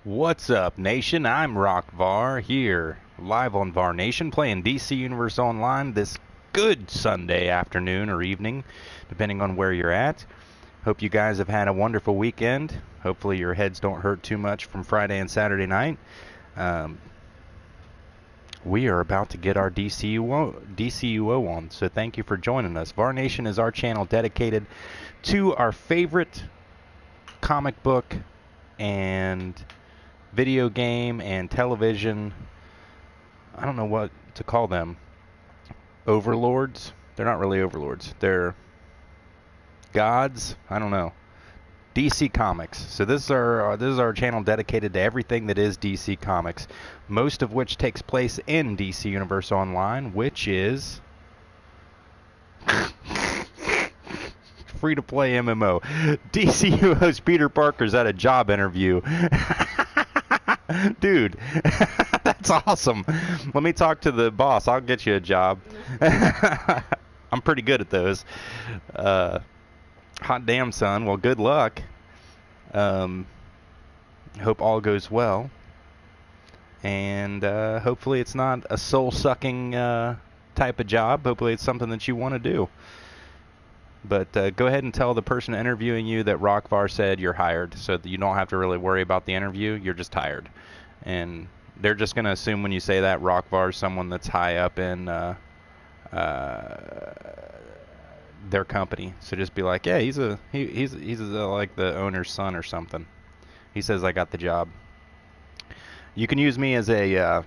What's up, Nation? I'm Rock Var here, live on Var Nation, playing DC Universe Online this good Sunday afternoon or evening, depending on where you're at. Hope you guys have had a wonderful weekend. Hopefully your heads don't hurt too much from Friday and Saturday night. We are about to get our DCUO on, so thank you for joining us. Var Nation is our channel dedicated to our favorite comic book and video game and television, I don't know what to call them, overlords. They're not really overlords. They're gods. I don't know. DC Comics. So this is our channel dedicated to everything that is DC Comics, most of which takes place in DC Universe Online, which is free to play MMO. DCUO's Peter Parker's at a job interview. Dude, that's awesome. Let me talk to the boss. I'll get you a job. I'm pretty good at those. Hot damn, son. Well, good luck. Hope all goes well. And hopefully it's not a soul-sucking type of job. Hopefully it's something that you want to do. But go ahead and tell the person interviewing you that Rockvar said you're hired, so that you don't have to really worry about the interview. You're just hired. And they're just going to assume when you say that Rockvar is someone that's high up in their company. So just be like, yeah, he's like the owner's son or something. He says I got the job. You can use me as a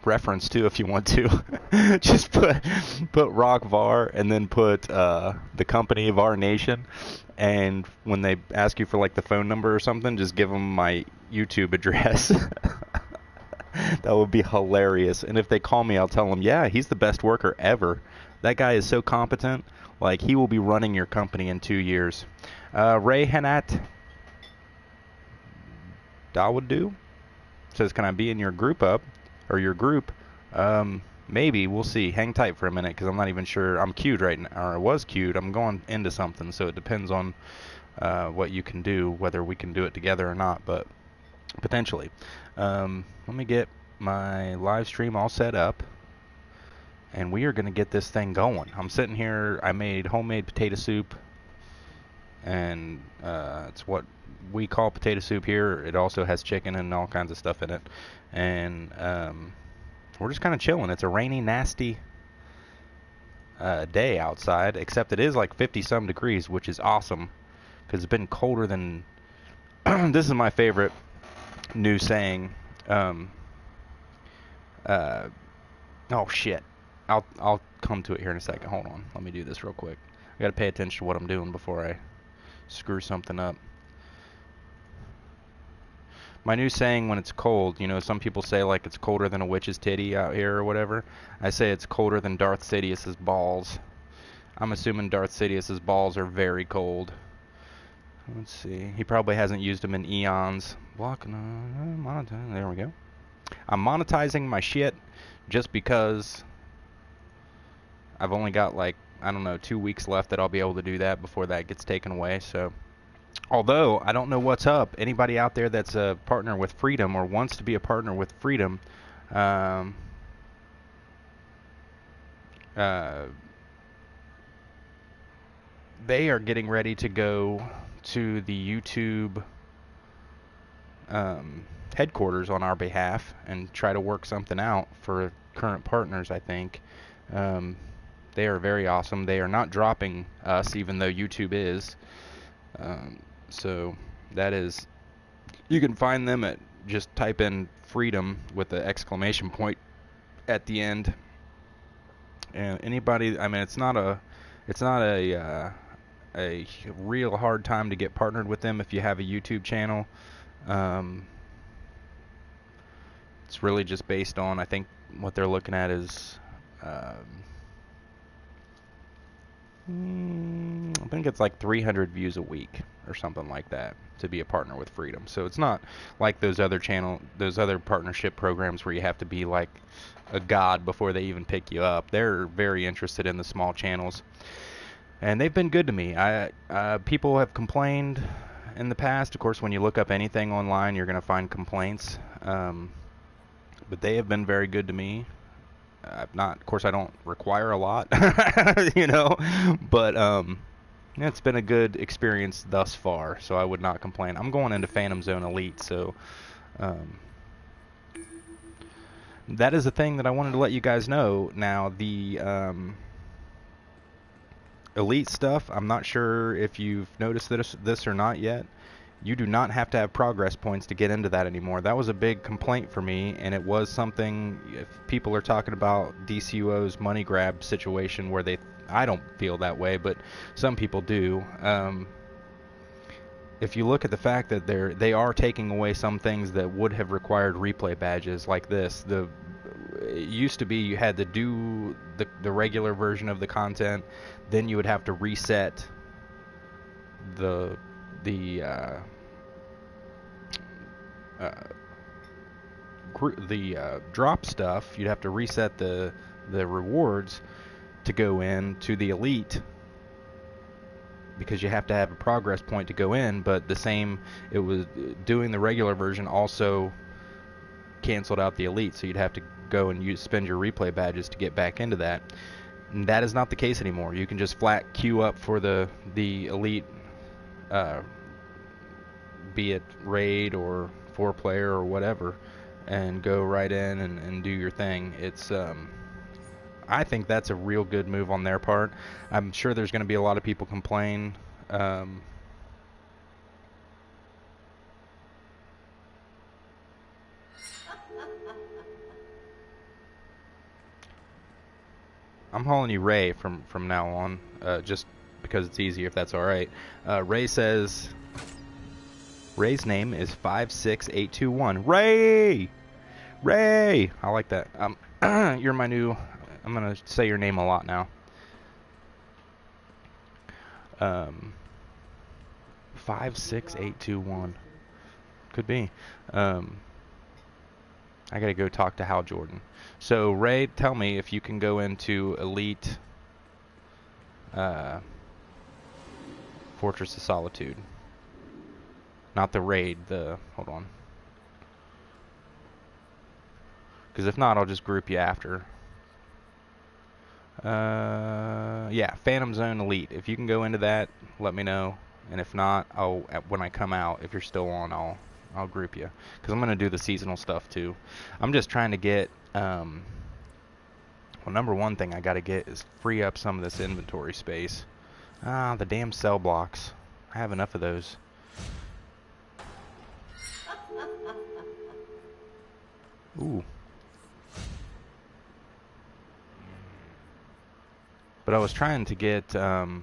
reference too if you want to. Just put Rock Var and then put the company Var Nation, and when they ask you for like the phone number or something, just give them my YouTube address. That would be hilarious. And if they call me, I'll tell them, yeah, he's the best worker ever. That guy is so competent. Like, he will be running your company in 2 years. Ray Hanat Dawadu says, can I be in your group or your group? Maybe. We'll see. Hang tight for a minute, because I'm not even sure. I'm queued right now, or I was queued. I'm going into something, so it depends on what you can do, whether we can do it together or not, but potentially. Let me get my live stream all set up, and we are going to get this thing going. I'm sitting here. I made homemade potato soup, and it's what we call potato soup here. It also has chicken and all kinds of stuff in it, and we're just kind of chilling. It's a rainy, nasty day outside, except it is like 50-some degrees, which is awesome, because it's been colder than... This is my favorite new saying. Oh, shit. I'll come to it here in a second. Hold on. Let me do this real quick. I got to pay attention to what I'm doing before I screw something up. My new saying when it's cold, you know, some people say like it's colder than a witch's titty out here or whatever. I say it's colder than Darth Sidious's balls. I'm assuming Darth Sidious's balls are very cold. Let's see. He probably hasn't used them in eons. Monetize. There we go. I'm monetizing my shit just because I've only got like, I don't know, 2 weeks left that I'll be able to do that before that gets taken away. So, although I don't know what's up, anybody out there that's a partner with Freedom or wants to be a partner with Freedom, they are getting ready to go to the YouTube headquarters on our behalf and try to work something out for current partners, I think. They are very awesome. They are not dropping us, even though YouTube is. So that is... You can find them at... Just type in Freedom with the exclamation point at the end. And anybody... I mean, it's not a real hard time to get partnered with them if you have a YouTube channel. It's really just based on, I think what they're looking at is, I think it's like 300 views a week or something like that to be a partner with Freedom. So it's not like those other partnership programs where you have to be like a god before they even pick you up. They're very interested in the small channels. And they've been good to me. People have complained in the past. Of course, when you look up anything online, you're going to find complaints. But they have been very good to me. Of course, I don't require a lot, you know, but it's been a good experience thus far, so I would not complain. I'm going into Phantom Zone Elite, so that is a thing that I wanted to let you guys know. Now, the Elite stuff, I'm not sure if you've noticed this or not yet. You do not have to have progress points to get into that anymore. That was a big complaint for me, and it was something, if people are talking about DCUO's money grab situation where I don't feel that way, but some people do. If you look at the fact that they are taking away some things that would have required replay badges like this, it used to be you had to do the regular version of the content, then you would have to reset the drop stuff. You'd have to reset the rewards to go in to the Elite, because you have to have a progress point to go in. But it was doing the regular version also canceled out the Elite, so you'd have to go and spend your replay badges to get back into that. And that is not the case anymore. You can just flat queue up for the Elite, be it raid or 4-player or whatever, and go right in and do your thing. It's I think that's a real good move on their part. I'm sure there's going to be a lot of people complain. I'm calling you Ray from now on, just because it's easier, if that's all right. Ray says, Ray's name is 56821. Ray! Ray! I like that. You're my new... I'm going to say your name a lot now. 56821. Could be. I got to go talk to Hal Jordan. So, Ray, tell me if you can go into Elite Fortress of Solitude. Not the raid, hold on. Because if not, I'll just group you after. Yeah, Phantom Zone Elite. If you can go into that, let me know. And if not, when I come out, if you're still on, I'll group you. Because I'm going to do the seasonal stuff too. I'm just trying to get... well, number one thing I got to get is free up some of this inventory space. The damn cell blocks. I have enough of those. Ooh. But I was trying to get my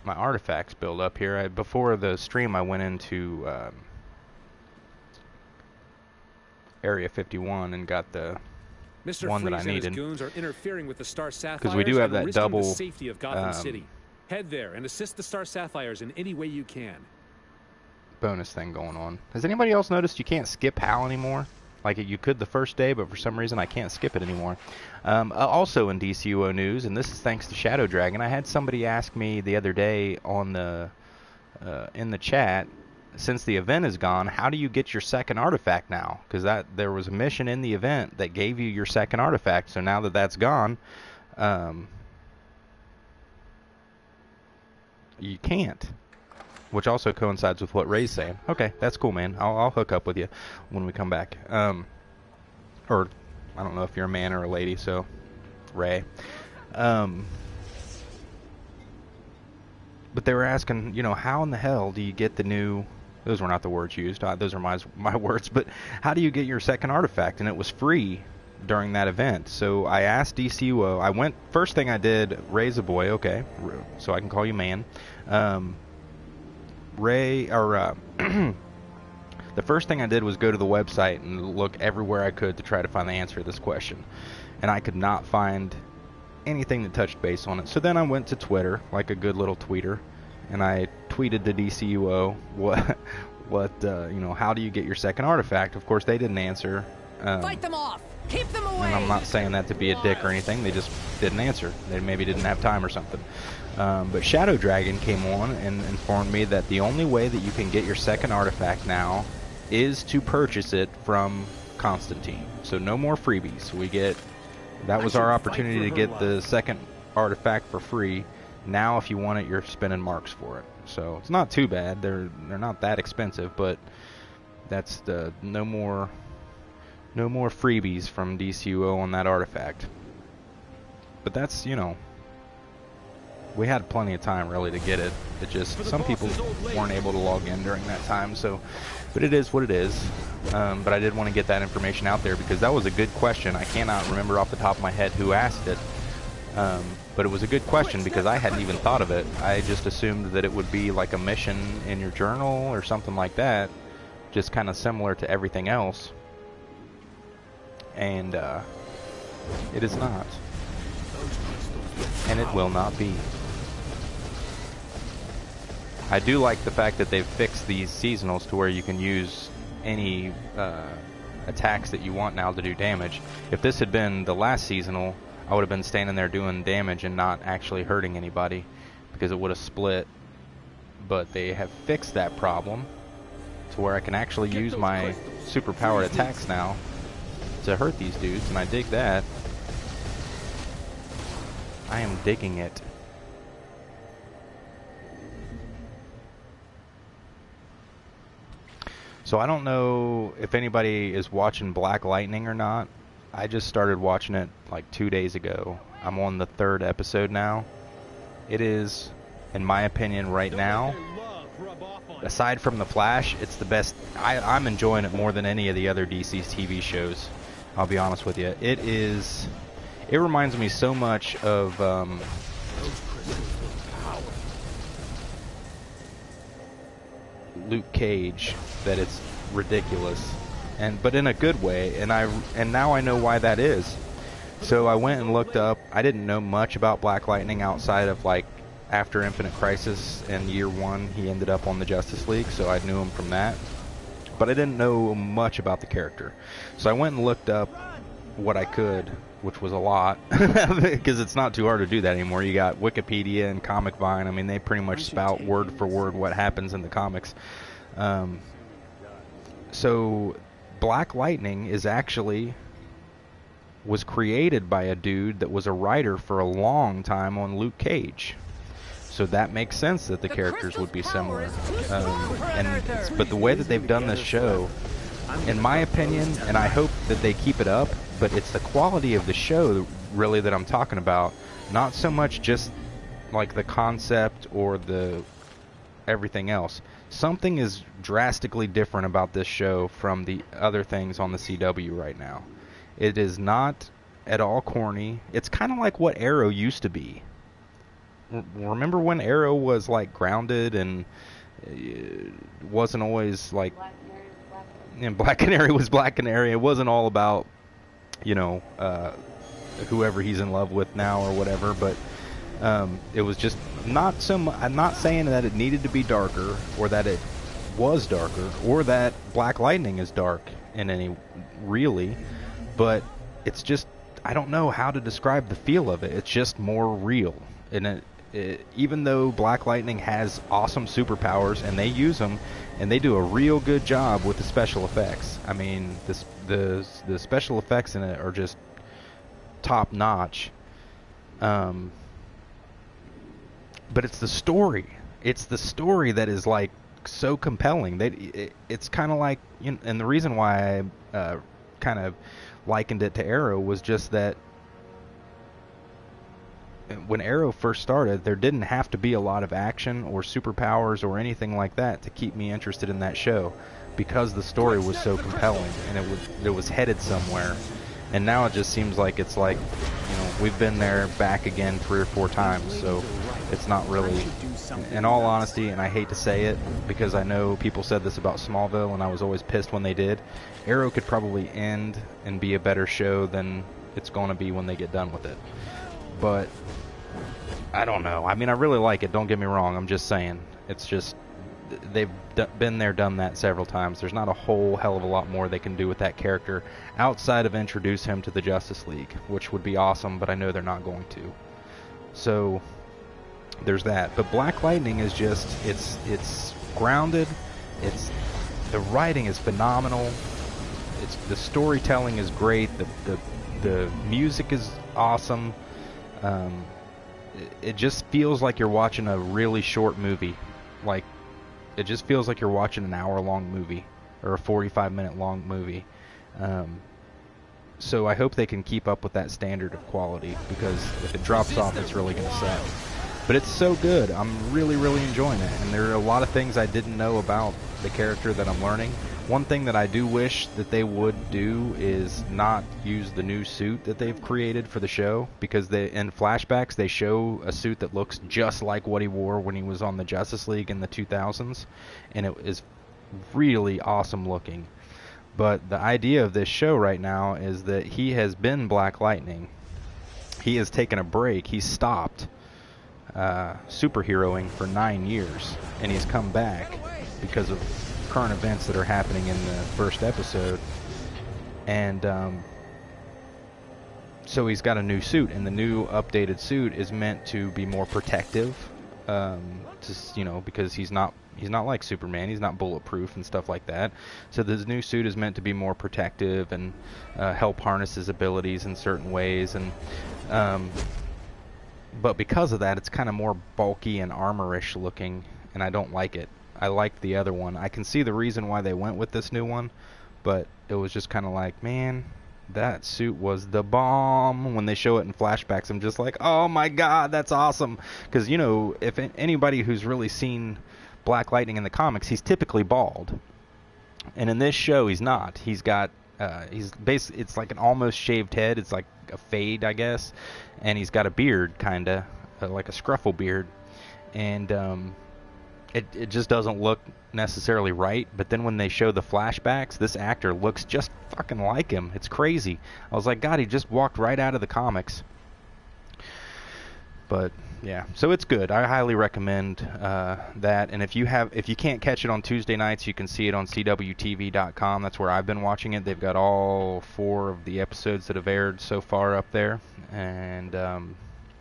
artifacts built up here. Before the stream, I went into Area 51 and got the one that I needed. Because we do have that double safety of Gotham City. Head there and assist the Star Sapphires in any way you can. Bonus thing going on. Has anybody else noticed you can't skip HAL anymore? Like you could the first day, but for some reason I can't skip it anymore. Also in DCUO news, and this is thanks to Shadow Dragon, I had somebody ask me the other day on in the chat, since the event is gone, how do you get your second artifact now? Because there was a mission in the event that gave you your second artifact, so now that that's gone, you can't. Which also coincides with what Ray's saying. Okay, that's cool, man. I'll hook up with you when we come back. Or, I don't know if you're a man or a lady, so, Ray. But they were asking, how in the hell do you get the new... Those were not the words used. Those are my words. But how do you get your second artifact? And it was free during that event. So I asked DCUO. First thing I did, Ray's a boy, okay. So I can call you man. The first thing I did was go to the website and look everywhere I could to try to find the answer to this question. And I could not find anything that touched base on it. So then I went to Twitter, like a good little tweeter, and I tweeted to DCUO, how do you get your second artifact? Of course, they didn't answer. Fight them off! Keep them away. And I'm not saying that to be a dick or anything. They just didn't answer. They maybe didn't have time or something. But Shadow Dragon came on and informed me that the only way that you can get your second artifact now is to purchase it from Constantine. So no more freebies. That was our opportunity to get the second artifact for free. Now if you want it, you're spending marks for it. So it's not too bad. They're not that expensive, but that's the no more freebies from DCUO on that artifact. But that's, you know, we had plenty of time really to get it. It just, some people weren't able to log in during that time, so, but it is what it is. But I did want to get that information out there because that was a good question. I cannot remember off the top of my head who asked it. But it was a good question because I hadn't even thought of it. I just assumed that it would be like a mission in your journal or something like that, just kind of similar to everything else. And it is not. And it will not be. I do like the fact that they've fixed these seasonals to where you can use any attacks that you want now to do damage. If this had been the last seasonal, I would have been standing there doing damage and not actually hurting anybody because it would have split. But they have fixed that problem to where I can actually use my superpowered attacks now to hurt these dudes, and I dig that. I am digging it. So I don't know if anybody is watching Black Lightning or not. I just started watching it like 2 days ago. I'm on the 3rd episode now. It is, in my opinion right now, aside from The Flash, it's the best. I'm enjoying it more than any of the other DC TV shows. I'll be honest with you. It reminds me so much of Luke Cage that it's ridiculous, but in a good way. And now I know why that is. So I went and looked up. I didn't know much about Black Lightning outside of like after Infinite Crisis in year 1 he ended up on the Justice League, so I knew him from that. But I didn't know much about the character. So I went and looked up what I could, which was a lot, because it's not too hard to do that anymore. You got Wikipedia and Comic Vine. I mean, they pretty much spout word for word what happens in the comics. So Black Lightning was created by a dude that was a writer for a long time on Luke Cage. So that makes sense that the characters would be similar. But the way that they've done this show, in my opinion, and I hope that they keep it up, but it's the quality of the show really that I'm talking about, not so much just like the concept or the everything else. Something is drastically different about this show from the other things on the CW right now. It is not at all corny. It's kind of like what Arrow used to be. Remember when Arrow was like grounded and wasn't always like Black Canary was Black Canary. It wasn't all about, you know, whoever he's in love with now or whatever, but it was just not so much. I'm not saying that it needed to be darker or that it was darker or that Black Lightning is dark in any really, but it's just, I don't know how to describe the feel of it. It's just more real. And even though Black Lightning has awesome superpowers and they use them and they do a real good job with the special effects. I mean, the special effects in it are just top notch. But it's the story. It's the story that is like so compelling. It's kind of like, you know, and the reason why I kind of likened it to Arrow was just that when Arrow first started, there didn't have to be a lot of action or superpowers or anything like that to keep me interested in that show, because the story was so compelling and it was headed somewhere. And now it just seems like it's like, you know, we've been there back again 3 or 4 times, so it's not really, in all honesty, and I hate to say it because I know people said this about Smallville and I was always pissed when they did, Arrow could probably end and be a better show than it's going to be when they get done with it. But I don't know. I mean, I really like it, don't get me wrong. I'm just saying, it's just they've been there, done that several times. There's not a whole hell of a lot more they can do with that character outside of introduce him to the Justice League, which would be awesome, but I know they're not going to. So there's that. But Black Lightning is just, it's grounded. The writing is phenomenal. The storytelling is great. The music is awesome. It just feels like you're watching a really short movie. Like, it just feels like you're watching an hour-long movie or a 45-minute long movie. So I hope they can keep up with that standard of quality, because if it drops off, it's really going to suck. But it's so good. I'm really, really enjoying it. And there are a lot of things I didn't know about the character that I'm learning. One thing that I do wish that they would do is not use the new suit that they've created for the show, because in flashbacks they show a suit that looks just like what he wore when he was on the Justice League in the 2000s, and it is really awesome looking. But the idea of this show right now is that he has been Black Lightning. He has taken a break. He's stopped superheroing for 9 years, and he's come back because of current events that are happening in the first episode. And so he's got a new suit, and the new updated suit is meant to be more protective, because he's not like Superman. He's not bulletproof and stuff like that. So this new suit is meant to be more protective and help harness his abilities in certain ways. And but because of that, it's kind of more bulky and armorish looking, and I don't like it. I liked the other one. I can see the reason why they went with this new one, but it was just kind of like, man, that suit was the bomb. When they show it in flashbacks, I'm just like, oh my god, that's awesome. Because, if anybody who's really seen Black Lightning in the comics, he's typically bald. And in this show, he's not. He's got, it's like an almost shaved head. It's like a fade, I guess. And he's got a beard, kind of, like a scruffle beard. And, it just doesn't look necessarily right. But then when they show the flashbacks, this actor looks just fucking like him. It's crazy. I was like, God, he just walked right out of the comics. But yeah, so it's good. I highly recommend that. And if you can't catch it on Tuesday nights, you can see it on CWTV.com. That's where I've been watching it. They've got all 4 of the episodes that have aired so far up there, and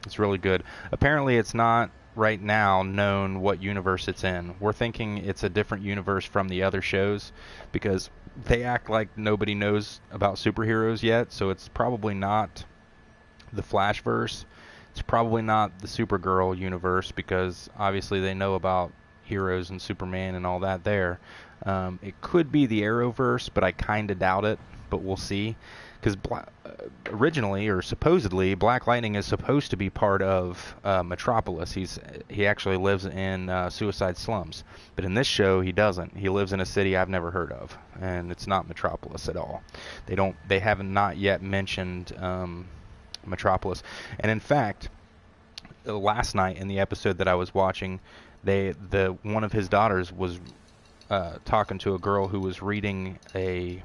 it's really good. Apparently, it's not right now known what universe it's in. We're thinking it's a different universe from the other shows, because they act like nobody knows about superheroes yet. So it's probably not the Flashverse. It's probably not the Supergirl universe, because obviously they know about heroes and Superman and all that there. It could be the Arrowverse, but I kind of doubt it, but we'll see. Because originally, or supposedly, Black Lightning is supposed to be part of Metropolis. He actually lives in Suicide Slums. But in this show, he doesn't. He lives in a city I've never heard of, and it's not Metropolis at all. They have not yet mentioned Metropolis. And in fact, last night in the episode that I was watching, one of his daughters was talking to a girl who was reading a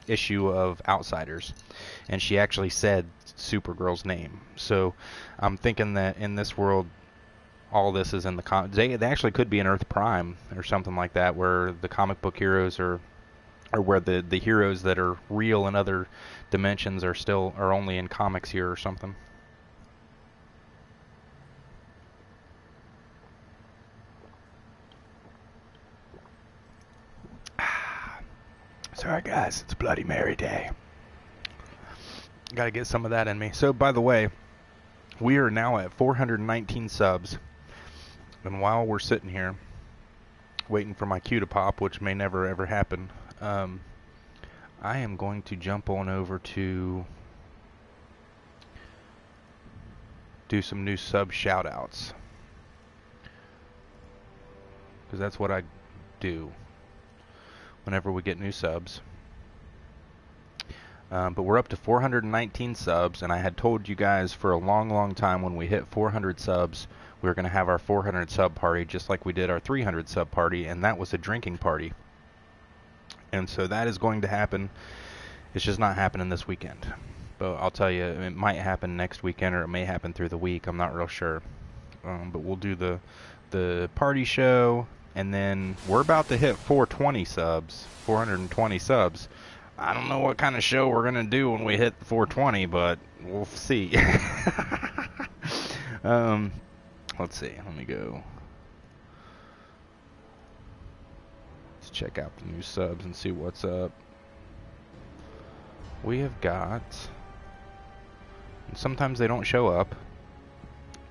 issue of Outsiders, and she actually said Supergirl's name. So I'm thinking that in this world, all this is in the they actually could be in Earth Prime or something like that, where the comic book heroes are where the heroes that are real in other dimensions are only in comics here or something. Sorry guys, it's Bloody Mary Day. Gotta get some of that in me. So by the way, we are now at 419 subs, and while we're sitting here waiting for my cue to pop, which may never ever happen, I am going to jump on over to do some new sub shoutouts, because that's what I do whenever we get new subs. But we're up to 419 subs, and I had told you guys for a long time when we hit 400 subs, we were going to have our 400 sub party, just like we did our 300 sub party, and that was a drinking party. And so that is going to happen. It's just not happening this weekend. But I'll tell you, it might happen next weekend, or it may happen through the week. I'm not real sure. but we'll do the party show, and then we're about to hit 420 subs, 420 subs. I don't know what kind of show we're gonna do when we hit 420, but we'll see. Let's see. Let me go. Let's check out the new subs and see what's up. We have got, and sometimes they don't show up.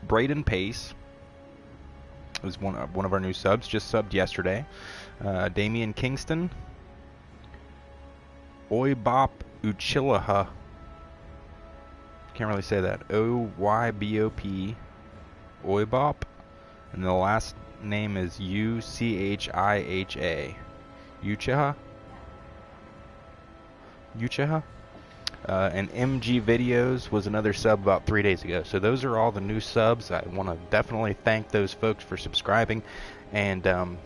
Braden Pace is one of our new subs, just subbed yesterday. Damian Kingston, Oybop Uchilaha, can't really say that, Oybop, Oybop, and the last name is Uchiha, Uchiha. And MG Videos was another sub about 3 days ago. So those are all the new subs. I want to definitely thank those folks for subscribing, and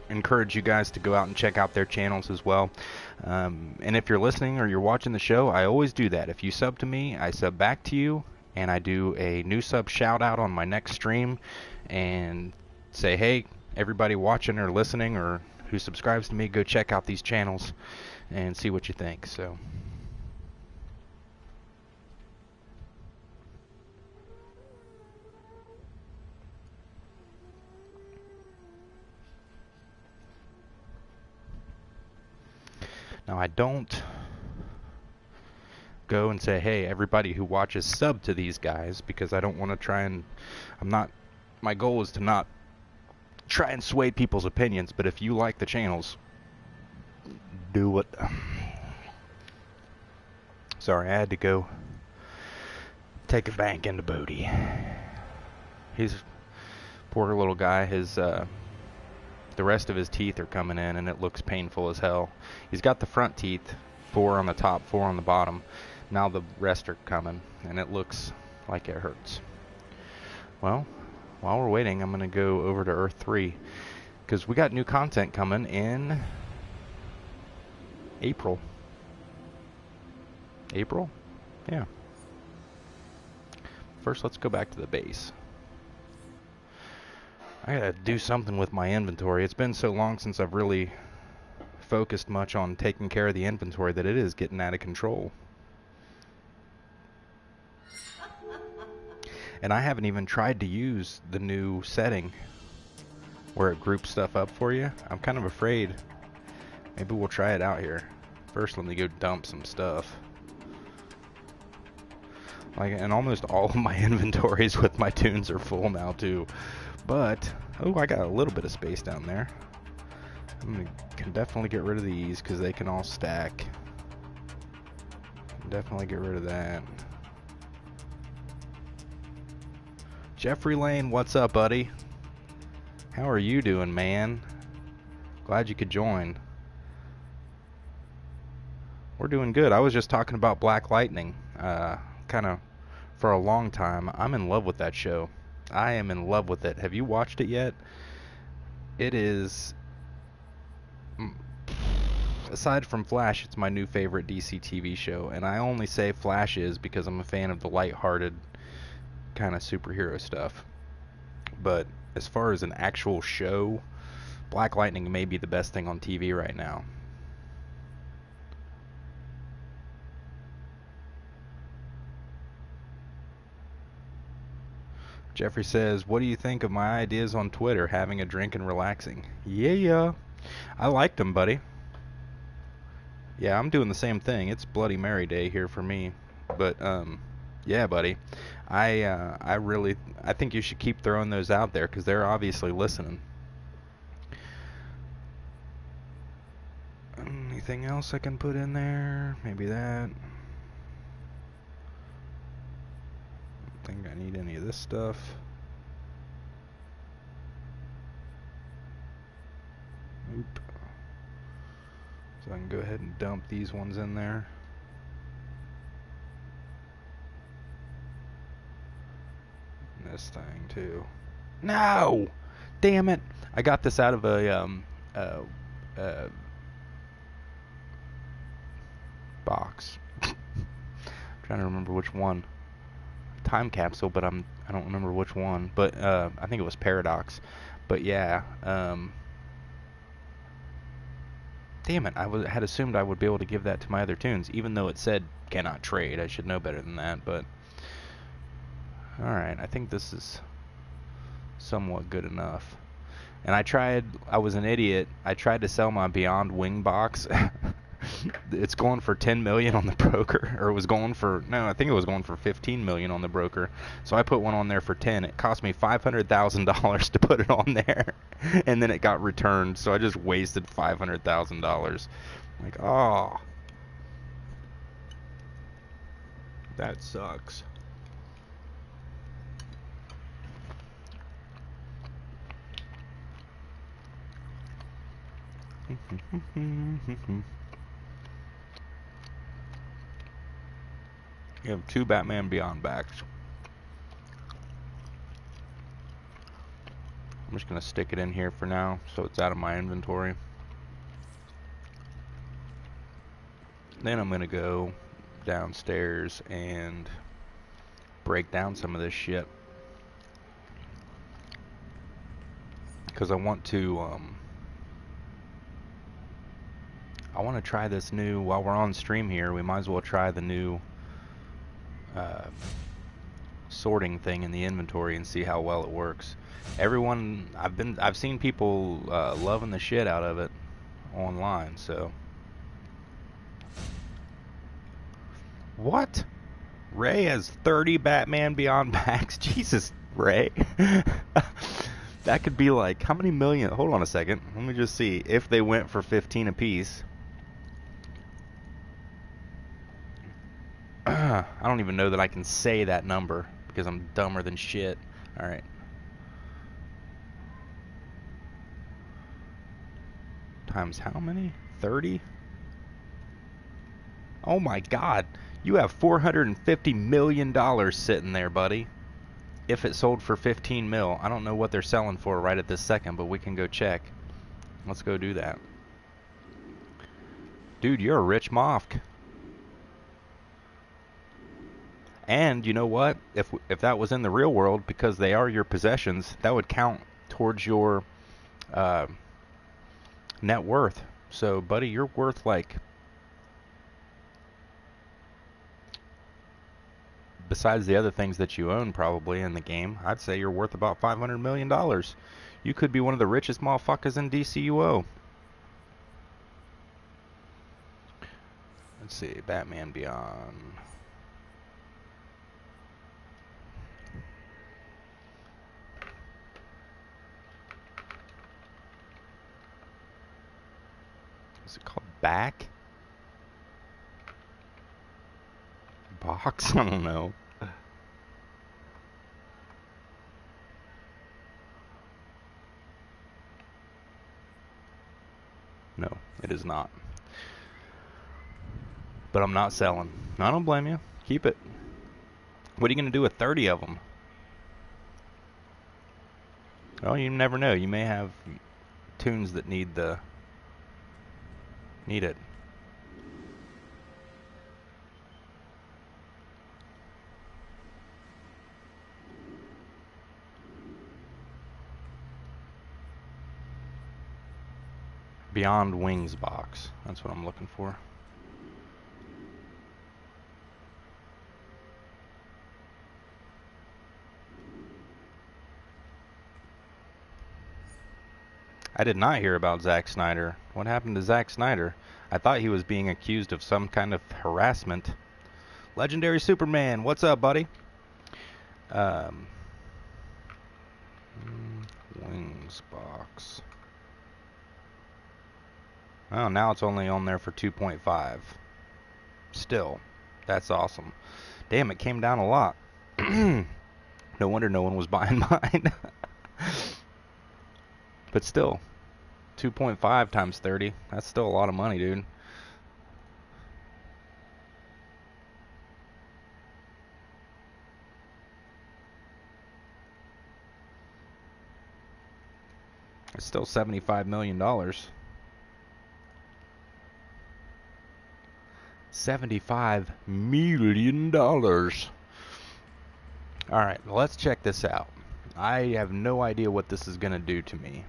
encourage you guys to go out and check out their channels as well. And if you're listening or you're watching the show, I always do that. If you sub to me, I sub back to you, and I do a new sub shout out on my next stream and say, hey, everybody watching or listening or who subscribes to me, go check out these channels and see what you think. So now I don't go and say, hey, everybody who watches sub to these guys, because I don't want to try and, my goal is to not try and sway people's opinions, but if you like the channels, do it. Sorry, I had to go take a bank into Bodie. He's poor little guy. His the rest of his teeth are coming in, and it looks painful as hell. He's got the front teeth, 4 on the top, 4 on the bottom. Now the rest are coming, and it looks like it hurts. Well, while we're waiting, I'm going to go over to Earth 3, because we got new content coming in April. April? Yeah. First, let's go back to the base. I gotta do something with my inventory. It's been so long since I've really focused much on taking care of the inventory that it is getting out of control. And I haven't even tried to use the new setting where it groups stuff up for you. I'm kind of afraid. Maybe we'll try it out here. First, let me go dump some stuff. Like, and almost all of my inventories with my tunes are full now too. But, oh, I got a little bit of space down there. Can definitely get rid of these because they can all stack. Can definitely get rid of that. Jeffrey Lane, what's up, buddy? How are you doing, man? Glad you could join. We're doing good. I was just talking about Black Lightning. Kind of for a long time. I'm in love with that show. I am in love with it. Have you watched it yet? It is, aside from Flash, it's my new favorite DC TV show. And I only say Flash is because I'm a fan of the lighthearted kind of superhero stuff. But as far as an actual show, Black Lightning may be the best thing on TV right now. Jeffrey says, what do you think of my ideas on Twitter, having a drink and relaxing? Yeah, I liked them, buddy. Yeah, I'm doing the same thing. It's Bloody Mary Day here for me. But, yeah, buddy. I think you should keep throwing those out there because they're obviously listening. Anything else I can put in there? Maybe that. Think I need any of this stuff. Oop. So I can go ahead and dump these ones in there. And this thing too. No! Damn it! I got this out of a box. I'm trying to remember which one. time capsule, but I don't remember which one. But I think it was Paradox. But yeah, damn it, had assumed I would be able to give that to my other tunes, even though it said cannot trade. I should know better than that, but alright, I think this is somewhat good enough. And I was an idiot, I tried to sell my Beyond Wing box. It's going for 10 million on the broker, or it was going for, no, I think it was going for 15 million on the broker. So I put one on there for 10. It cost me $500,000 to put it on there, and then it got returned. So I just wasted $500,000. Like, oh, that sucks. You have 2 Batman Beyond backs. I'm just going to stick it in here for now so it's out of my inventory. Then I'm going to go downstairs and break down some of this shit. Because I want to try this new, while we're on stream here, we might as well try the new sorting thing in the inventory and see how well it works. Everyone, I've seen people loving the shit out of it online, so. What? Ray has 30 Batman Beyond packs? Jesus, Ray. That could be like, how many million? Hold on a second. Let me just see. If they went for 15 apiece. I don't even know that I can say that number because I'm dumber than shit. Alright. Times how many? 30? Oh my god. You have $450 million sitting there, buddy. If it sold for 15 mil. I don't know what they're selling for right at this second, but we can go check. Let's go do that. Dude, you're a rich mofk. And you know what? If that was in the real world, because they are your possessions, that would count towards your net worth. So, buddy, you're worth like, besides the other things that you own probably in the game, I'd say you're worth about $500 million. You could be one of the richest motherfuckers in DCUO. Let's see, Batman Beyond. Is it called back? Box? I don't know. No, it is not. But I'm not selling. I don't blame you. Keep it. What are you going to do with 30 of them? Well, you never know. You may have tunes that need it. Beyond Wings box. That's what I'm looking for. I did not hear about Zack Snyder. What happened to Zack Snyder? I thought he was being accused of some kind of harassment. Legendary Superman, what's up, buddy? Wings box. Oh, now it's only on there for 2.5. Still, that's awesome. Damn, it came down a lot. No wonder no one was buying mine. But still, 2.5 times 30. That's still a lot of money, dude. It's still $75 million. $75 million. Alright, let's check this out. I have no idea what this is going to do to me.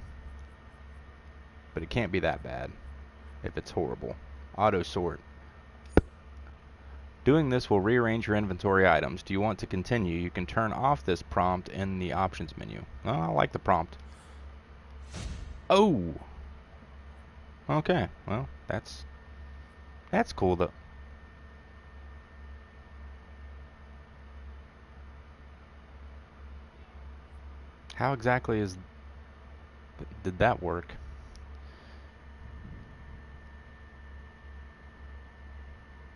But it can't be that bad if it's horrible. Auto sort. Doing this will rearrange your inventory items. Do you want to continue? You can turn off this prompt in the options menu. Oh, I like the prompt. Oh! Okay, well, that's cool though. How exactly did that work?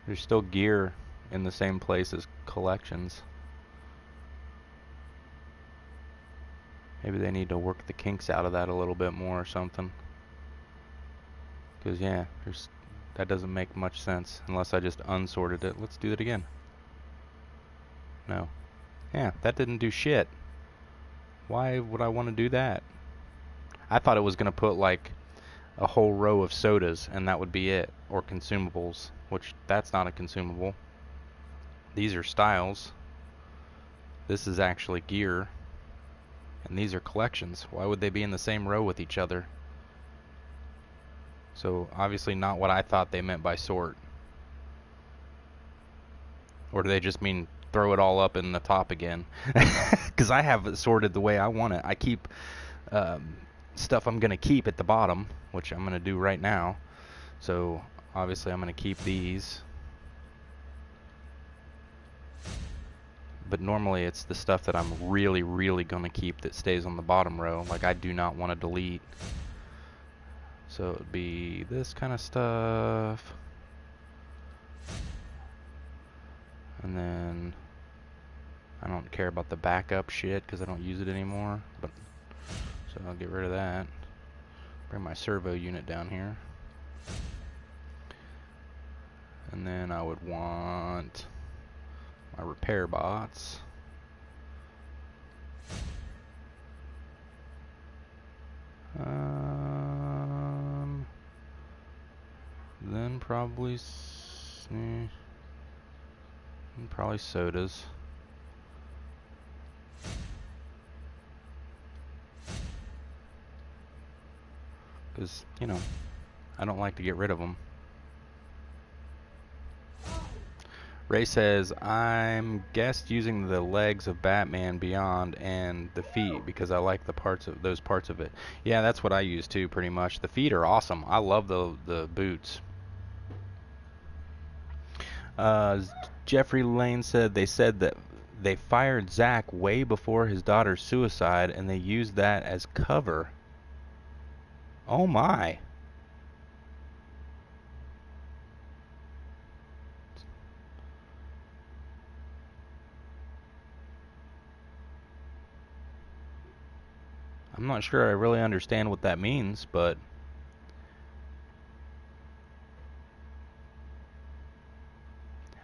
There's still gear in the same place as collections. Maybe they need to work the kinks out of that a little bit more or something. Because, yeah, that doesn't make much sense unless I just unsorted it. Let's do it again. No. Yeah, that didn't do shit. Why would I want to do that? I thought it was going to put, like, a whole row of sodas and that would be it. Or consumables, which that's not a consumable. These are styles. This is actually gear. And these are collections. Why would they be in the same row with each other? So, obviously not what I thought they meant by sort. Or do they just mean throw it all up in the top again? Because I have it sorted the way I want it. I keep stuff I'm going to keep at the bottom, which I'm going to do right now. So, obviously I'm going to keep these. But normally it's the stuff that I'm really, really going to keep that stays on the bottom row. Like I do not want to delete. So it would be this kind of stuff. And then I don't care about the backup shit because I don't use it anymore. But so I'll get rid of that. Bring my servo unit down here. And then I would want my repair bots. Then probably sodas. Because, you know, I don't like to get rid of them. Ray says, I'm guessed using the legs of Batman Beyond and the feet because I like those parts of it. Yeah, that's what I use too, pretty much. The feet are awesome. I love the boots. Jeffrey Lane said that they fired Zach way before his daughter's suicide and they used that as cover. Oh my. I'm not sure I really understand what that means, but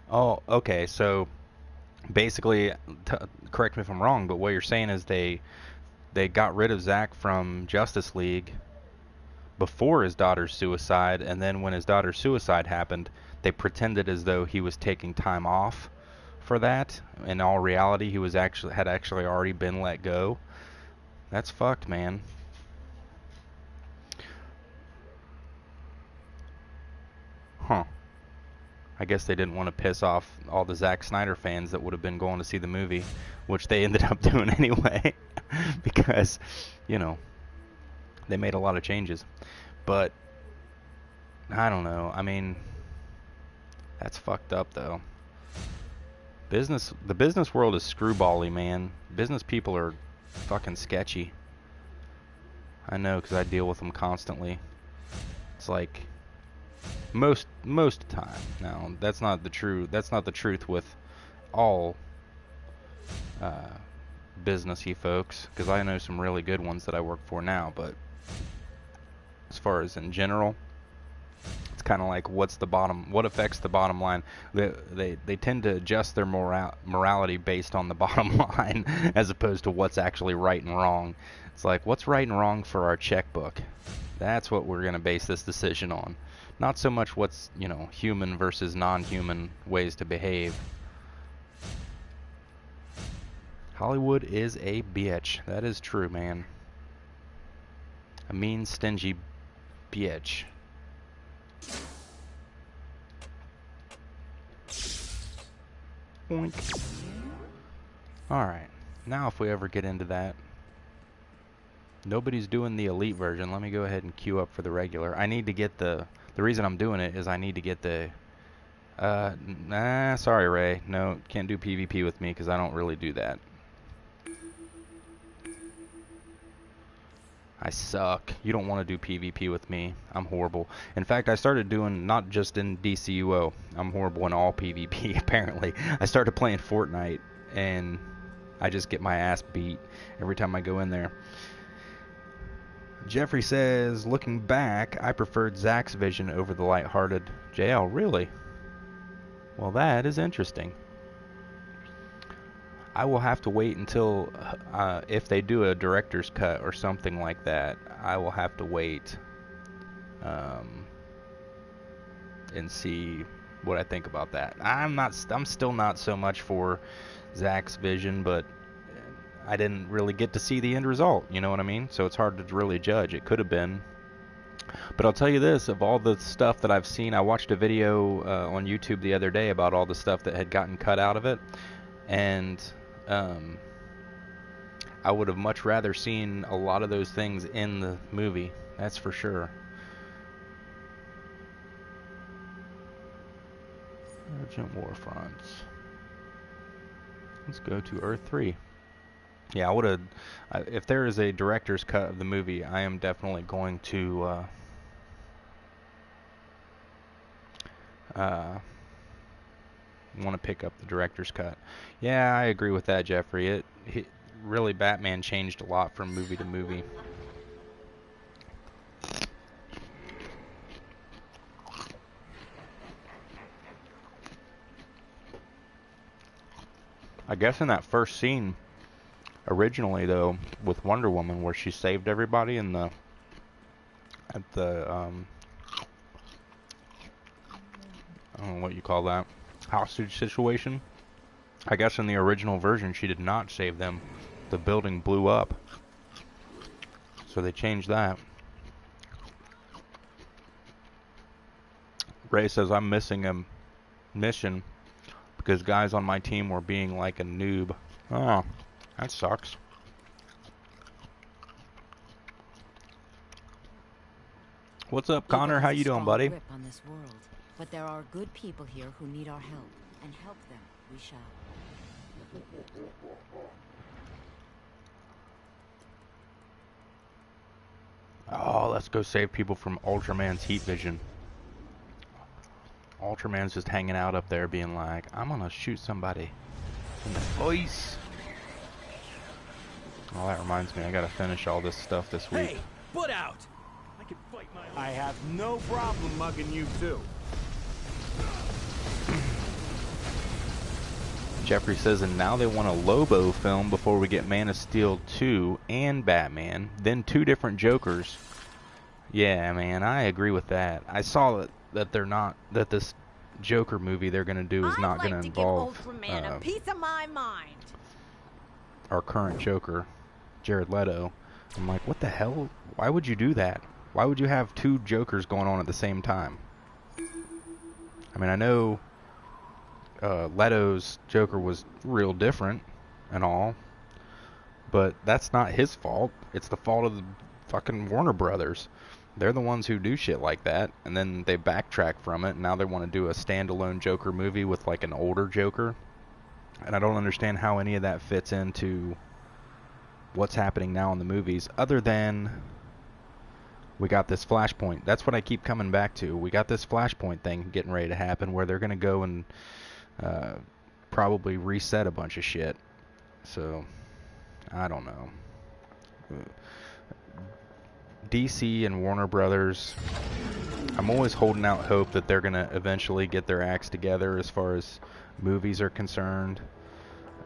oh, okay. So basically, correct me if I'm wrong, but what you're saying is they got rid of Zach from Justice League before his daughter's suicide, and then when his daughter's suicide happened, they pretended as though he was taking time off for that. In all reality, he had actually already been let go. That's fucked, man. Huh. I guess they didn't want to piss off all the Zack Snyder fans that would have been going to see the movie, which they ended up doing anyway, because, you know, they made a lot of changes. But, I don't know. I mean, that's fucked up, though. The business world is screwbally, man. Business people are fucking sketchy. I know, because I deal with them constantly. It's like most of the time. Now, that's not the truth with all businessy folks, because I know some really good ones that I work for now, but as far as in general, it's kind of like what affects the bottom line. They tend to adjust their morality based on the bottom line as opposed to what's actually right and wrong. It's like, what's right and wrong for our checkbook? That's what we're going to base this decision on. Not so much what's, you know, human versus non-human ways to behave. Hollywood is a bitch. That is true, man. A mean, stingy bitch. Boink. Alright. Now if we ever get into that. Nobody's doing the elite version. Let me go ahead and queue up for the regular. I need to get the reason I'm doing it is I need to get the nah, sorry Ray. No, can't do PvP with me because I don't really do that. I suck. You don't want to do PvP with me. I'm horrible. In fact, I started doing, not just in DCUO, I'm horrible in all PvP apparently. I started playing Fortnite and I just get my ass beat every time I go in there. Jeffrey says, looking back, I preferred Zach's vision over the lighthearted JL. Really? Well, that is interesting. I will have to wait until, if they do a director's cut or something like that, I will have to wait and see what I think about that. I'm still not so much for Zach's vision, but I didn't really get to see the end result, you know what I mean? So it's hard to really judge. It could have been. But I'll tell you this, of all the stuff that I've seen, I watched a video on YouTube the other day about all the stuff that had gotten cut out of it, and I would have much rather seen a lot of those things in the movie, that's for sure. Urgent War Fronts. Let's go to Earth 3. Yeah, I would have. If there is a director's cut of the movie, I am definitely going to want to pick up the director's cut. Yeah, I agree with that, Jeffrey. It really, Batman changed a lot from movie to movie. I guess in that first scene, originally though, with Wonder Woman, where she saved everybody in the I don't know what you call that, hostage situation. I guess in the original version she did not save them. The building blew up. So they changed that. Ray says, I'm missing a mission because guys on my team were being like a noob. Oh, that sucks. What's up, Connor? How you doing, buddy? Grip on this world, but there are good people here who need our help, and help them we shall. Oh, let's go save people from Ultraman's heat vision. Ultraman's just hanging out up there being like, I'm gonna shoot somebody in the face. Oh, that reminds me, I gotta finish all this stuff this week. Hey, butt out! I can fight my own. I have no problem mugging you too. Jeffrey says, and now they want a Lobo film before we get Man of Steel 2 and Batman, then 2 different Jokers. Yeah, man, I agree with that. I saw that they're not, that this Joker movie they're gonna do is not gonna involve Ultraman a piece of my mind. our current Joker, Jared Leto. I'm like, what the hell? Why would you do that? Why would you have 2 Jokers going on at the same time? I mean, I know Leto's Joker was real different and all, but that's not his fault. It's the fault of the fucking Warner Brothers. They're the ones who do shit like that, and then they backtrack from it, and now they want to do a standalone Joker movie with like an older Joker. And I don't understand how any of that fits into what's happening now in the movies, other than we got this Flashpoint. That's what I keep coming back to. We got this Flashpoint thing getting ready to happen where they're going to go and probably reset a bunch of shit. So, I don't know. DC and Warner Brothers, I'm always holding out hope that they're going to eventually get their acts together as far as movies are concerned.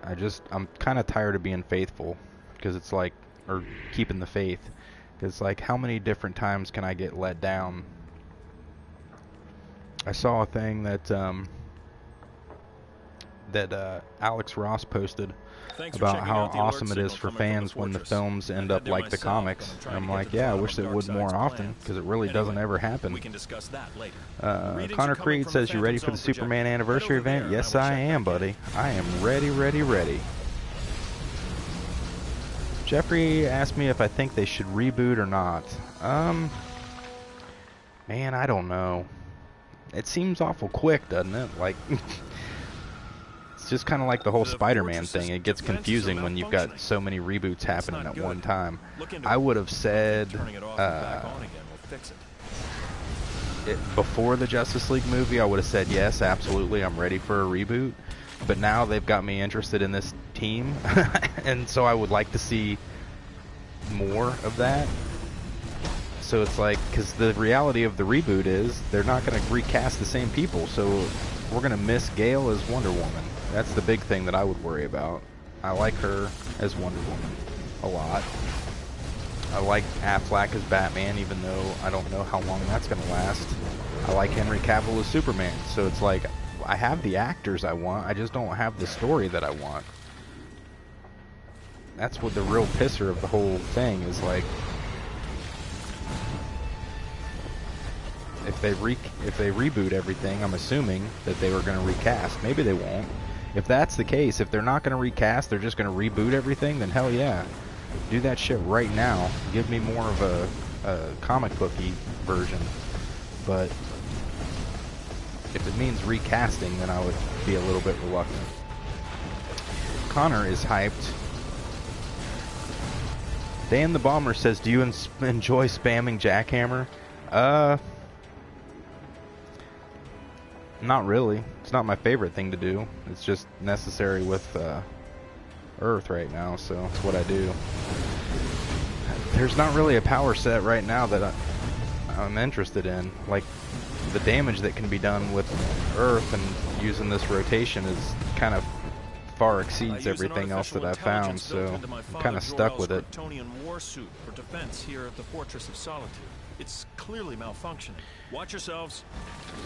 I'm kind of tired of being faithful, because it's like, or keeping the faith, because like, how many different times can I get let down? I saw a thing that that Alex Ross posted Thanks for about checking how out the alert awesome it signal is for coming from the fans when the fortress. films end I up did like the myself, comics. but I'm And trying I'm to get like, to the yeah, I bottom wish of it would more Darkseid's often, plans. because it really Anyway, doesn't ever happen. we can discuss that later. Readings are Connor coming Creed from says, the you ready Phantom for the Zone Superman projector. anniversary Head over event? there, Yes, and I will I check am, back in. buddy. I am ready, ready, ready. Jeffrey asked me if I think they should reboot or not. Man, I don't know. It seems awful quick, doesn't it? Like, it's just kind of like the whole The Spider-Man fortress's thing. It gets defenses are confusing when you've got malfunctioning. so many reboots happening not at one good. time. Look into I it. would have said Turning it off and back on again will fix it. before the Justice League movie, I would have said yes, absolutely, I'm ready for a reboot. But now they've got me interested in this team, and so I would like to see more of that. So it's like, because the reality of the reboot is they're not going to recast the same people, so we're going to miss Gale as Wonder Woman. That's the big thing that I would worry about. I like her as Wonder Woman a lot. I like Affleck as Batman, even though I don't know how long that's going to last. I like Henry Cavill as Superman, so it's like, I have the actors I want, I just don't have the story that I want. That's what the real pisser of the whole thing is, like, if they reboot everything, I'm assuming that they were going to recast. Maybe they won't. If that's the case, if they're not going to recast, they're just going to reboot everything, then hell yeah. Do that shit right now. Give me more of a comic booky version. But if it means recasting, then I would be a little bit reluctant. Connor is hyped. Dan the Bomber says, do you enjoy spamming Jackhammer? Not really. It's not my favorite thing to do. It's just necessary with Earth right now, so it's what I do. There's not really a power set right now that I'm interested in. Like, the damage that can be done with Earth and using this rotation is kind of far exceeds everything else that I've found, so I'm kind of stuck with it. War suit for defense here at the Fortress of Solitude. It's clearly malfunctioning. Watch yourselves.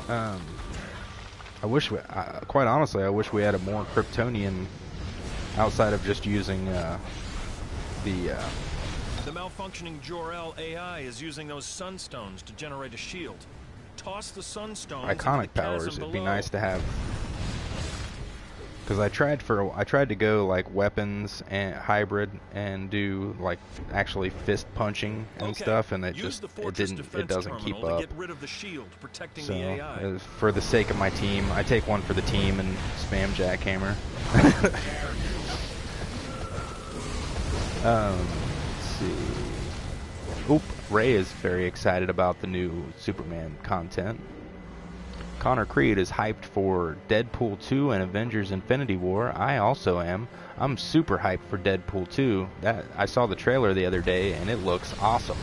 I wish, quite honestly, I wish we had a more Kryptonian outside of just using the malfunctioning Jor-El AI is using those sunstones to generate a shield. Toss the sunstones. Iconic powers. It'd be nice to have. Because I tried to go like weapons and hybrid and do like actually fist punching and stuff, and it doesn't keep up. Get rid of the shield protecting So the AI. for the sake of my team, I take one for the team and spam Jackhammer. Let's see. Oop, Ray is very excited about the new Superman content. Connor Creed is hyped for Deadpool 2 and Avengers Infinity War. I also am. I'm super hyped for Deadpool 2. I saw the trailer the other day and it looks awesome.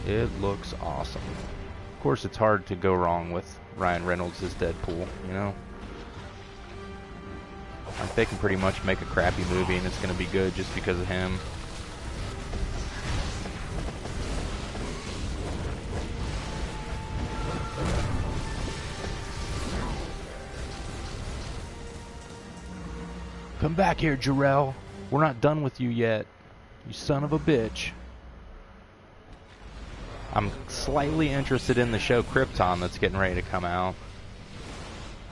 It looks awesome. Of course, it's hard to go wrong with Ryan Reynolds as Deadpool, you know? Like, they can pretty much make a crappy movie and it's going to be good just because of him. Come back here, Jarrell. We're not done with you yet, you son of a bitch. I'm slightly interested in the show Krypton that's getting ready to come out.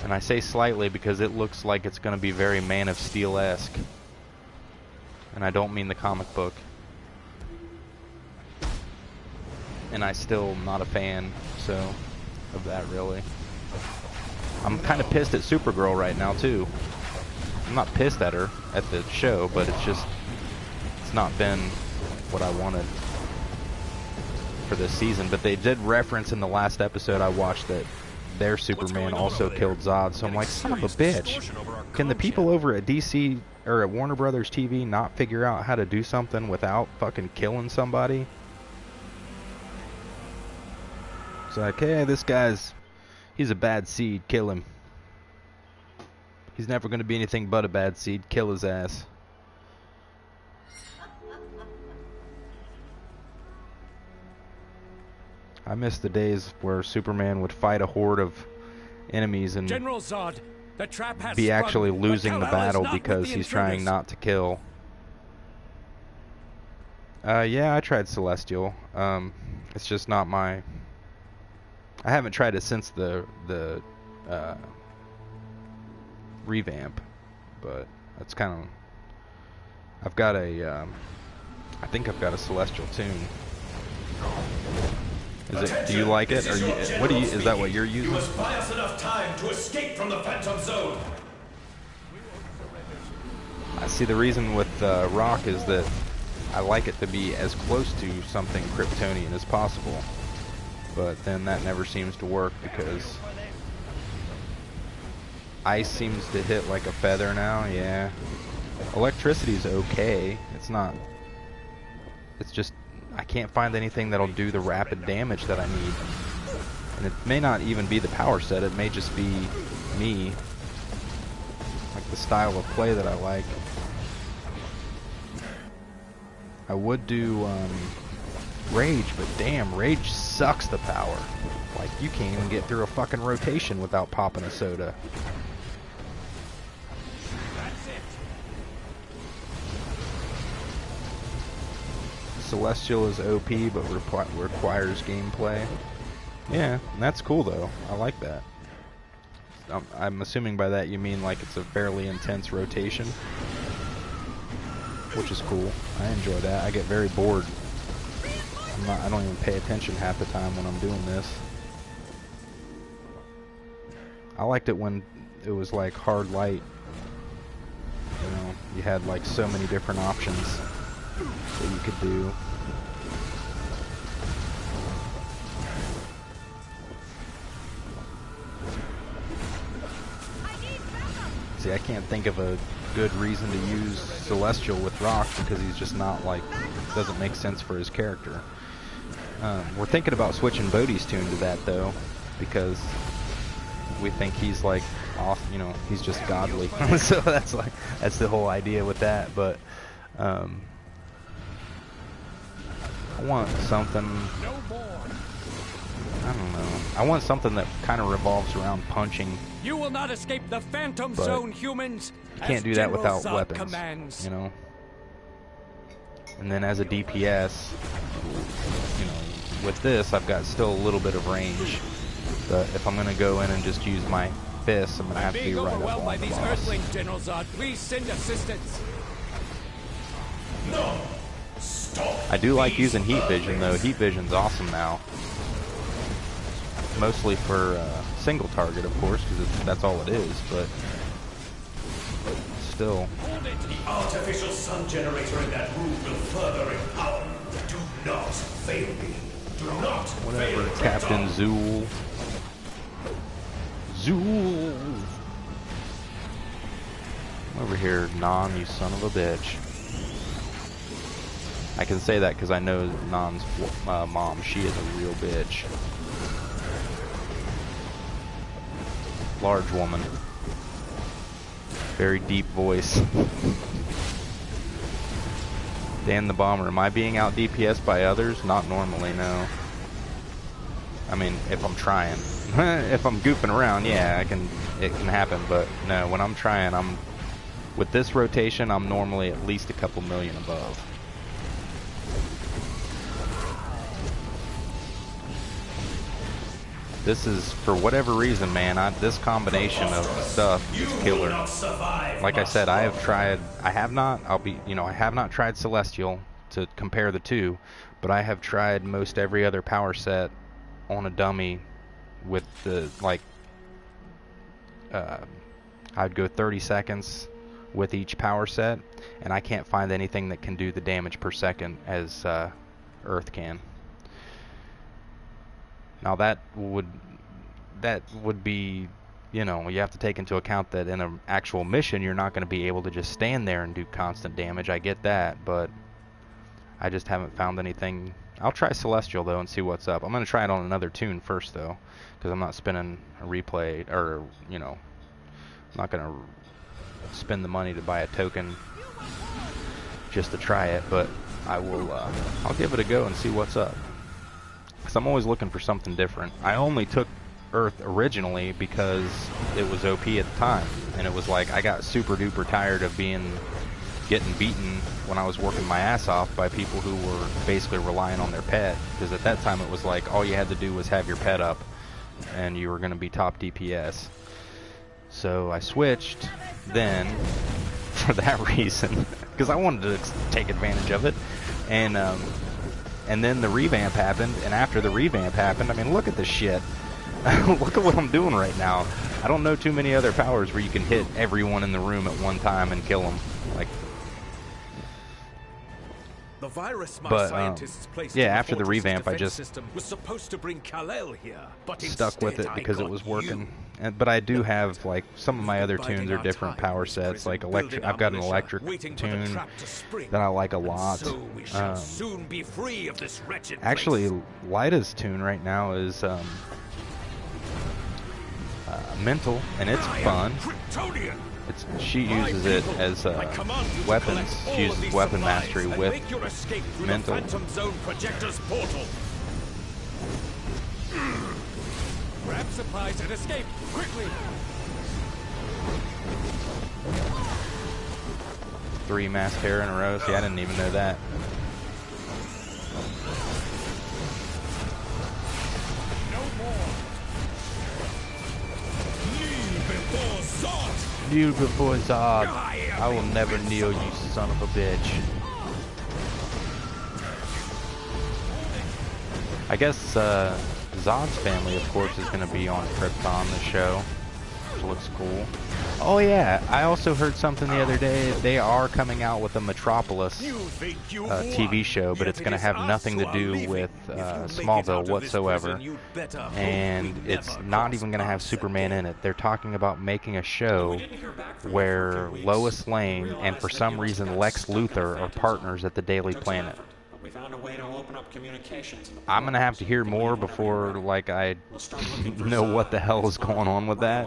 And I say slightly because it looks like it's going to be very Man of Steel-esque. And I don't mean the comic book. And I still not a fan, so, of that really. I'm kind of pissed at Supergirl right now too. I'm not pissed at her at the show, but it's not been what I wanted for this season. But they did reference in the last episode I watched that their Superman also killed Zod, so I'm like, son of a bitch. Can the people over at DC or at Warner Brothers TV not figure out how to do something without fucking killing somebody? It's like, hey, this guy's, he's a bad seed, kill him. He's never going to be anything but a bad seed, kill his ass. I miss the days where Superman would fight a horde of enemies and General Zod, the trap has be sprung, actually but losing the Kal-El is battle not with because the he's trying intruders. not to kill. Yeah, I tried Celestial. It's just not my... I haven't tried it since the revamp, but that's kind of... I've got a... I think I've got a Celestial tune. Is it? Do you like it? Or what do you? Is that what you're using? You must buy us enough time to escape from the Phantom Zone. I see the reason with Rock is that I like it to be as close to something Kryptonian as possible, but then that never seems to work because ice seems to hit like a feather now. Yeah, electricity's okay. It's not. It's just I can't find anything that'll do the rapid damage that I need. And it may not even be the power set, it may just be me. Like the style of play that I like. I would do Rage, but damn, Rage sucks the power. Like you can't even get through a fucking rotation without popping a soda. Celestial is OP, but requires gameplay. Yeah, and that's cool though. I like that. I'm assuming by that you mean like it's a fairly intense rotation, which is cool. I enjoy that. I get very bored. I don't even pay attention half the time when I'm doing this. I liked it when it was like hard light. You know, you had like so many different options that you could do. See, I can't think of a good reason to use Celestial with Rock because he's just not like, doesn't make sense for his character. We're thinking about switching Bodhi's tune to that though, because we think he's like off, you know, he's just godly. So that's the whole idea with that. But I want something, I don't know. I want something that kind of revolves around punching. You will not escape the Phantom Zone, humans. You can't do that without weapons, commands. you know. And then as a DPS, you know, with this I've got still a little bit of range. But if I'm gonna go in and just use my fists, I'm gonna have to be right up on by the these boss. Earthlings, General Zod. Please send assistance. No! Stop! I do like using heat vision though. Heat vision's awesome now. Mostly for single target, of course, because that's all it is. But still. The artificial sun generator in that room will further empower. Do not fail me. Do not Whatever, fail Captain Zool. Zool! Over here, Non, you son of a bitch. I can say that because I know Non's mom. She is a real bitch. Large woman. Very deep voice. Dan the Bomber. Am I being out DPS by others? Not normally, no. I mean, if I'm trying. If I'm goofing around, yeah, it can happen, but no, when I'm trying, with this rotation, I'm normally at least a couple million above. This is, for whatever reason, man, this combination of stuff is killer. Like I said, I have not tried Celestial to compare the two, but I have tried most every other power set on a dummy with the, like, I'd go 30 seconds with each power set, and I can't find anything that can do the damage per second as Earth can. Now that would be, you know, you have to take into account that in an actual mission you're not going to be able to just stand there and do constant damage. I get that, but I just haven't found anything. I'll try Celestial though and see what's up. I'm going to try it on another tune first though, because I'm not spending a replay, or, you know, I'm not going to spend the money to buy a token just to try it, but I will, I'll give it a go and see what's up. because I'm always looking for something different. I only took Earth originally because it was OP at the time, and it was like I got super duper tired of getting beaten when I was working my ass off by people who were basically relying on their pet, because at that time it was like all you had to do was have your pet up and you were going to be top DPS. So I switched then for that reason, because I wanted to take advantage of it, and then the revamp happened, and after the revamp happened, I mean, look at this shit. Look at what I'm doing right now. I don't know too many other powers where you can hit everyone in the room at one time and kill them. Like, The virus my but scientists placed yeah, in the after the fortress's revamp, I defense just system was supposed to bring Kal-El here, but stuck with it instead because I it was got working. you. But I do have, like, some of my other Biding tunes are our different time in power this sets. prison, Like electric, building I've our got an militia, electric waiting for the tune trap to spring. that I like a And lot. so we shall soon be free of this wretched Actually, place. Lyda's tune right now is Mental, and it's I am fun. Kryptonian. She uses it as I command you to weapons. collect all She of uses these weapon supplies mastery and with make your escape through Mental. the Phantom Zone projector's portal. Grab supplies and escape quickly. 3 mass terror in a row. See, I didn't even know that. Kneel before Zod. I will never kneel, you son of a bitch. I guess Zod's family, of course, is going to be on Krypton, the show, which looks cool. Oh yeah, I also heard something the other day. They are coming out with a Metropolis TV show, but it's going to have nothing to do with Smallville whatsoever. And it's not even going to have Superman in it. They're talking about making a show where Lois Lane and for some reason Lex Luthor are partners at the Daily Planet. We found a way to open up communications. I'm going to have to hear more before like I know what the hell is going on with that.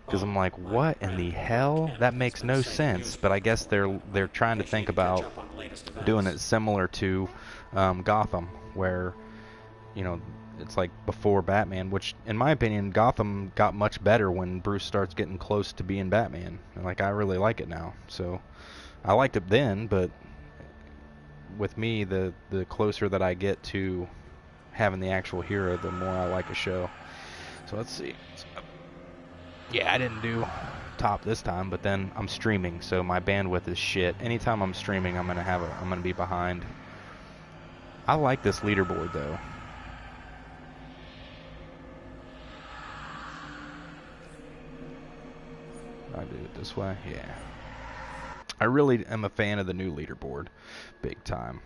Because I'm like, what in the hell? That makes no sense. But I guess they're trying to think about doing it similar to Gotham, where, you know, it's like before Batman, which in my opinion, Gotham got much better when Bruce starts getting close to being Batman. And like, I really like it now. So I liked it then, but with me, the closer that I get to having the actual hero, the more I like a show. So let's see. Yeah, I didn't do top this time, but then I'm streaming, so my bandwidth is shit. Anytime I'm streaming, I'm gonna be behind. I like this leaderboard though. I do it this way, yeah. I really am a fan of the new leaderboard, big time.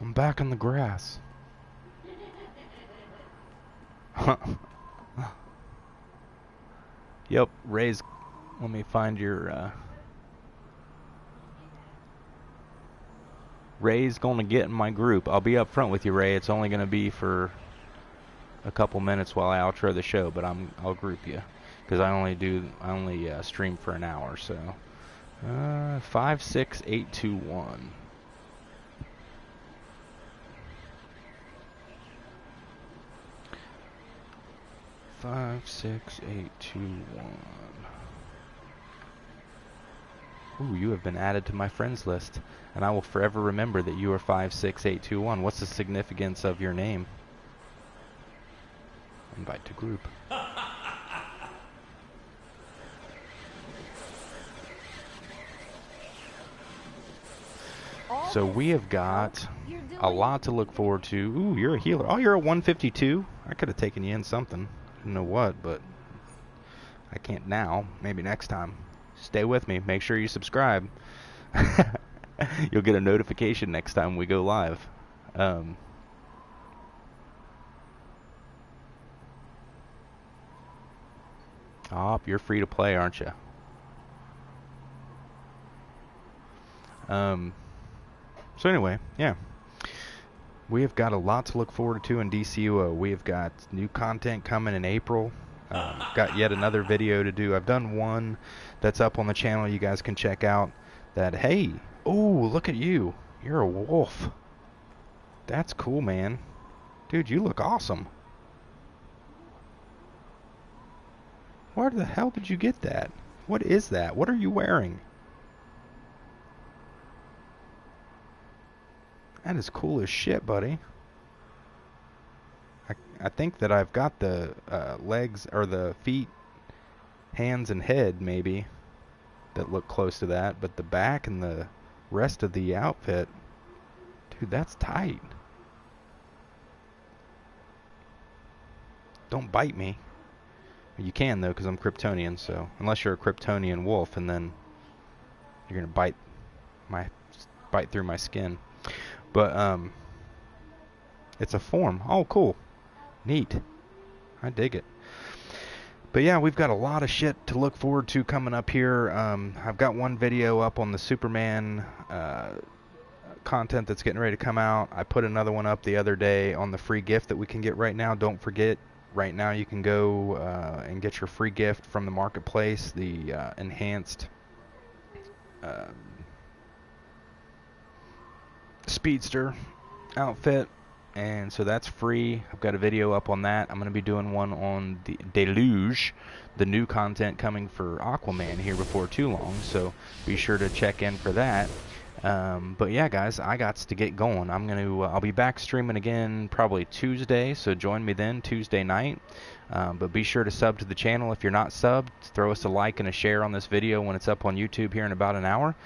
I'm back in the grass. Yep, Ray's. Let me find your. Ray's gonna get in my group. I'll be up front with you, Ray. It's only gonna be for a couple minutes while I outro the show, but I'll group you because I only stream for an hour. So 56821. 56821. Ooh, you have been added to my friends list, and I will forever remember that you are 56821. What's the significance of your name? Invite to group. So we have got a lot to look forward to. Ooh, you're a healer. Oh, you're a 152? I could have taken you in something. I don't know what, but I can't now. Maybe next time. Stay with me. Make sure you subscribe. You'll get a notification next time we go live. You're free to play, aren't you? So anyway, yeah. We have got a lot to look forward to in DCUO. We have got new content coming in April. Got yet another video to do. I've done one that's up on the channel you guys can check out. That, hey, oh, look at you. You're a wolf. That's cool, man. Dude, you look awesome. Where the hell did you get that? What is that? What are you wearing? That is cool as shit, buddy. I think that I've got the legs, or the feet, hands, and head, maybe, that look close to that. But the back and the rest of the outfit, dude, that's tight. Don't bite me. You can, though, because I'm Kryptonian, so unless you're a Kryptonian wolf, and then you're gonna bite through my skin. But it's a form. Oh, cool. Neat. I dig it. But yeah, we've got a lot of shit to look forward to coming up here. I've got one video up on the Superman content that's getting ready to come out. I put another one up the other day on the free gift that we can get right now. Don't forget, right now you can go and get your free gift from the marketplace, the enhanced Speedster outfit, and so that's free. I've got a video up on that. I'm going to be doing one on the Deluge, the new content coming for Aquaman here before too long, so be sure to check in for that. But yeah, guys, I got to get going. I'll be back streaming again probably Tuesday, so join me then Tuesday night. But be sure to sub to the channel if you're not subbed. Throw us a like and a share on this video when it's up on YouTube here in about an hour.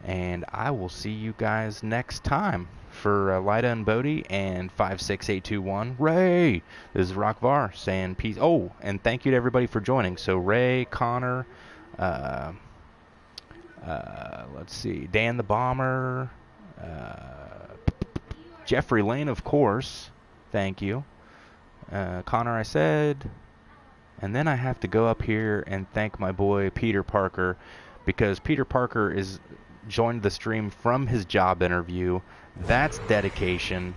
And I will see you guys next time for Lida and Bodhi and 56821 Ray. This is Rockvar saying peace. Oh, and thank you to everybody for joining. So Ray, Connor, let's see, Dan the Bomber, Jeffrey Lane, of course. Thank you. Connor, I said. And then I have to go up here and thank my boy Peter Parker, because Peter Parker is joined the stream from his job interview. That's dedication.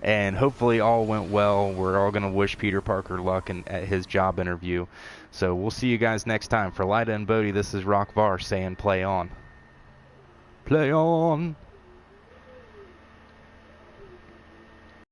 And hopefully all went well. We're all going to wish Peter Parker luck at his job interview. So we'll see you guys next time. For Lida and Bodhi, this is Rockvar saying play on. Play on.